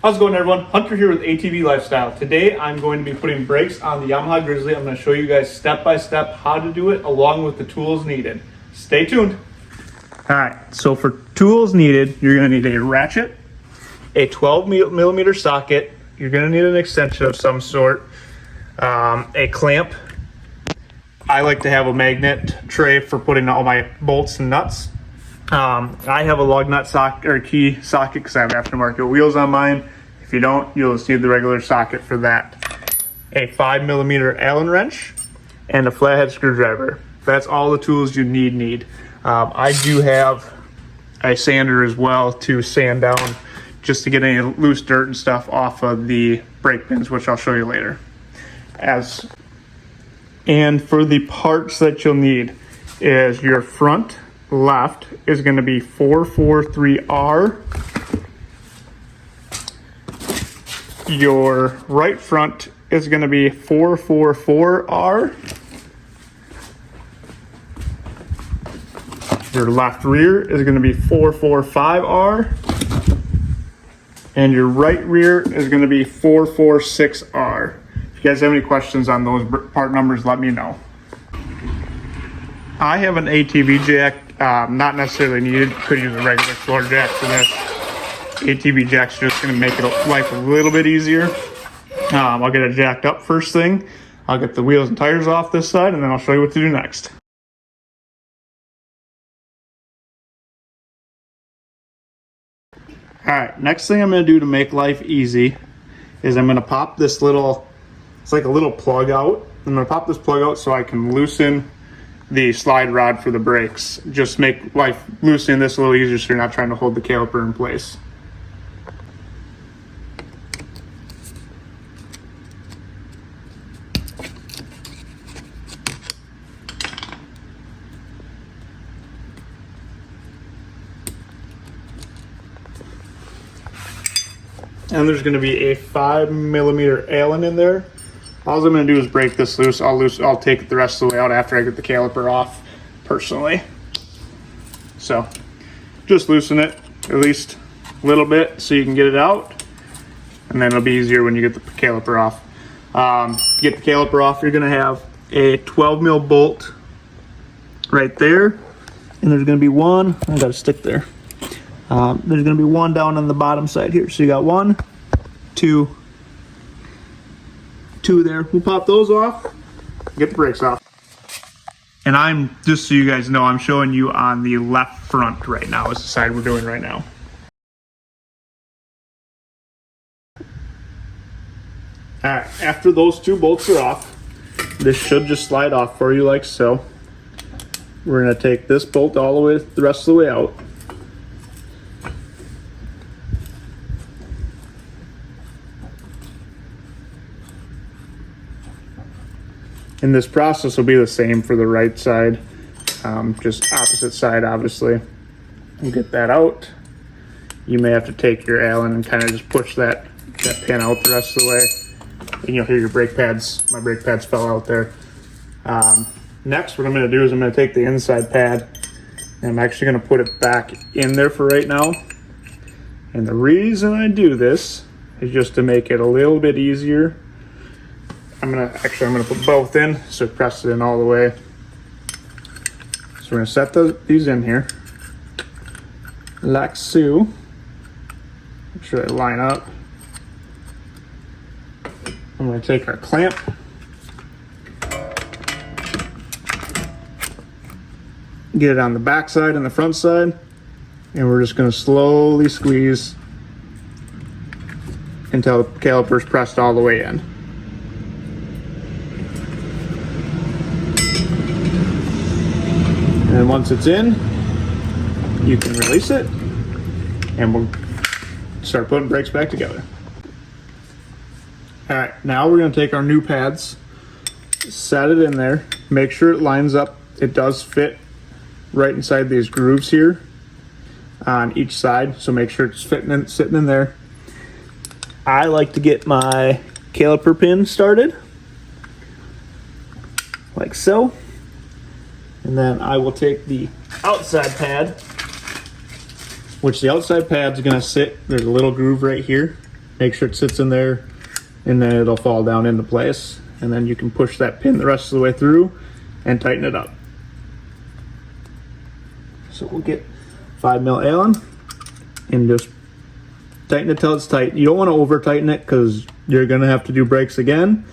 How's it going, everyone? Hunter here with ATV Lifestyle. Today I'm going to be putting brakes on the Yamaha Grizzly. I'm going to show you guys step by step how to do it along with the tools needed. Stay tuned. Alright, so for tools needed, you're going to need a ratchet, a 12 millimeter socket, you're going to need an extension of some sort, a clamp. I like to have a magnet tray for putting all my bolts and nuts. I have a lug nut socket or key socket because I have aftermarket wheels on mine. If you don't, you'll just need the regular socket for that. A 5 millimeter Allen wrench and a flathead screwdriver. That's all the tools you need. I do have a sander as well to sand down just to get any loose dirt and stuff off of the brake pins, which I'll show you later. And for the parts that you'll need is your front left is going to be 443R. Your right front is going to be 444R. Your left rear is going to be 445R. And your right rear is going to be 446R. If you guys have any questions on those part numbers, let me know. I have an ATV jack, not necessarily needed, could use a regular floor jack for this. ATV jack's just going to make life a little bit easier. I'll get it jacked up first thing. I'll get the wheels and tires off this side, and then I'll show you what to do next. Alright, next thing I'm going to do to make life easy is I'm going to pop this little, it's like a little plug out. I'm going to pop this plug out so I can loosen the slide rod for the brakes. Just make life loosening this a little easier so you're not trying to hold the caliper in place. And there's going to be a 5 millimeter Allen in there. All I'm going to do is break this loose. I'll take it the rest of the way out after I get the caliper off, personally. So, just loosen it at least a little bit so you can get it out, and then it'll be easier when you get the caliper off. To get the caliper off, you're going to have a 12 mil bolt right there, and there's going to be one. I got a stick there. There's going to be one down on the bottom side here. So you got 1, 2 there. We'll pop those off, get the brakes off. And I'm, just so you guys know, I'm showing you on the left front right now is the side we're doing right now. Alright, after those two bolts are off, this should just slide off for you like so. We're going to take this bolt all the way, the rest of the way out. And this process will be the same for the right side, just opposite side, obviously. We'll get that out. You may have to take your Allen and kind of just push that pin out the rest of the way. And you'll hear your brake pads. My brake pads fell out there. Next, what I'm going to do is I'm going to take the inside pad, and I'm actually going to put it back in there for right now. And the reason I do this is just to make it a little bit easier. I'm gonna put both in, so press it in all the way. So we're gonna set these in here, like so. Make sure they line up. I'm gonna take our clamp, get it on the back side and the front side, and we're just gonna slowly squeeze until the caliper's pressed all the way in. And once it's in, you can release it, and we'll start putting brakes back together. All right, now we're going to take our new pads, set it in there, make sure it lines up. It does fit right inside these grooves here on each side, so make sure it's sitting in there. I like to get my caliper pin started, like so. And then I will take the outside pad, which the outside pad's gonna sit, there's a little groove right here. Make sure it sits in there, and then it'll fall down into place. And then you can push that pin the rest of the way through and tighten it up. So we'll get 5mm Allen and just tighten it till it's tight. You don't want to over tighten it because you're going to have to do brakes again,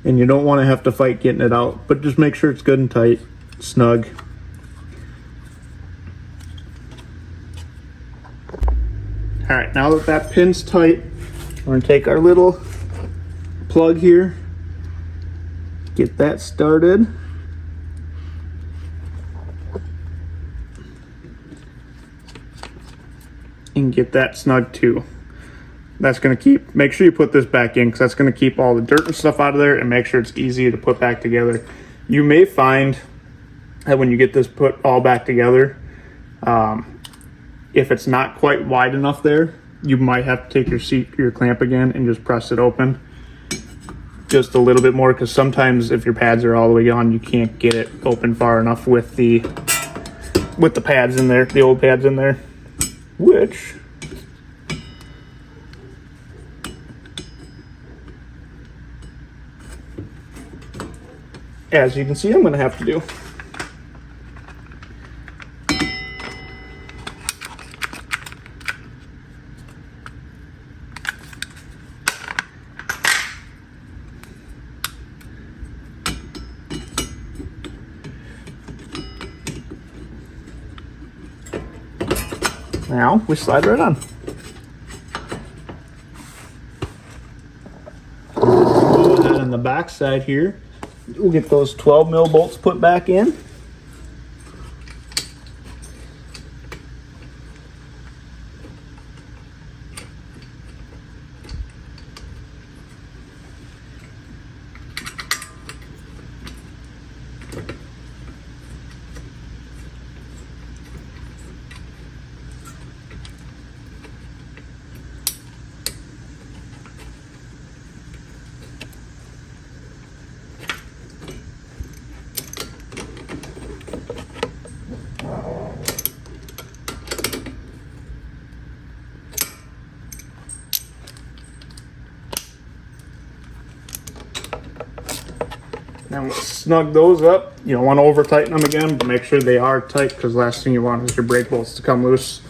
and you don't want to have to fight getting it out, but just make sure it's good and tight, snug. All right, now that that pin's tight, we're going to take our little plug here, get that started. And get that snug too. That's going to make sure you put this back in, because that's going to keep all the dirt and stuff out of there and make sure it's easy to put back together. You may find that when you get this put all back together, if it's not quite wide enough there, you might have to take your clamp again and just press it open just a little bit more, because sometimes if your pads are all the way on, you can't get it open far enough with the pads in there, the old pads in there. Which as you can see, I'm going to have to do. Now we slide right on. Go ahead on the back side here. We'll get those 12mm bolts put back in. Now we'll snug those up. You don't want to over tighten them again, but make sure they are tight, because the last thing you want is your brake bolts to come loose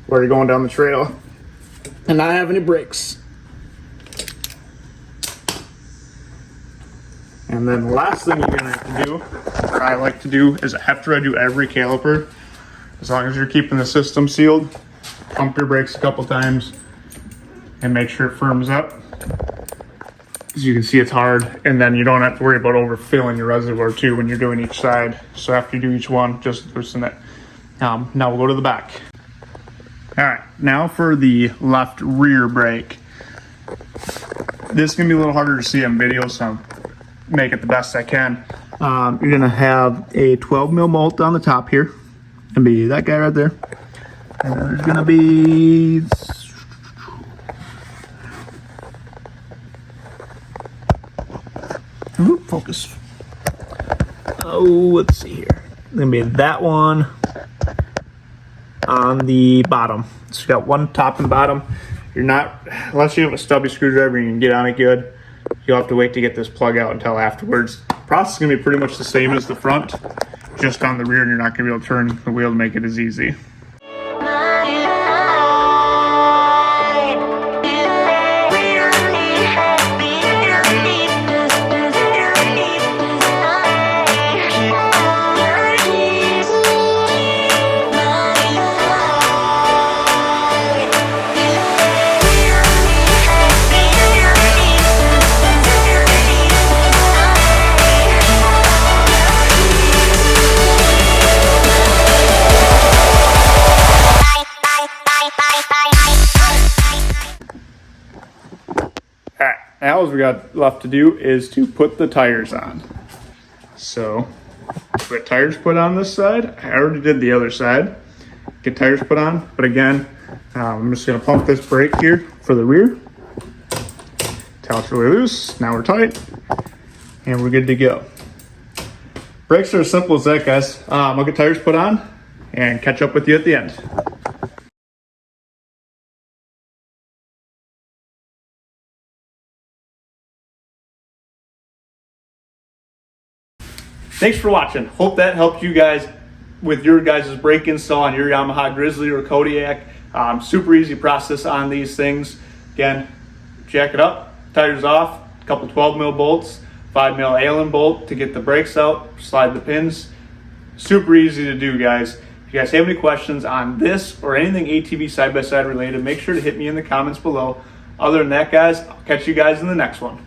while you're going down the trail and not have any brakes. And then the last thing you're gonna have to do, what I like to do, is after I do every caliper, as long as you're keeping the system sealed, pump your brakes a couple times and make sure it firms up. As you can see, it's hard, and then you don't have to worry about overfilling your reservoir too when you're doing each side. So after you do each one, just loosen it. Now we'll go to the back. All right, now for the left rear brake. This is gonna be a little harder to see on video, so I'll make it the best I can. You're gonna have a 12mm bolt on the top here, and be that guy right there. And then there's gonna be focus. Oh, let's see here. Gonna be that one on the bottom. So you got one top and bottom. You're not, unless you have a stubby screwdriver and you can get on it good, you'll have to wait to get this plug out until afterwards. The process is gonna be pretty much the same as the front, just on the rear, and you're not gonna be able to turn the wheel to make it as easy. Now all we got left to do is to put the tires on. So put tires put on this side. I already did the other side. Get tires put on, but again, I'm just gonna pump this brake here for the rear. Till it's really loose. Now we're tight, and we're good to go. Brakes are as simple as that, guys. I'll get tires put on and catch up with you at the end. thanks for watching. Hope that helped you guys with your guys' brake install on your Yamaha Grizzly or Kodiak. Super easy process on these things. Again, jack it up, tires off, a couple 12 mil bolts, 5 mil Allen bolt to get the brakes out, slide the pins. Super easy to do, guys. If you guys have any questions on this or anything ATV side-by-side related, make sure to hit me in the comments below. Other than that, guys, I'll catch you guys in the next one.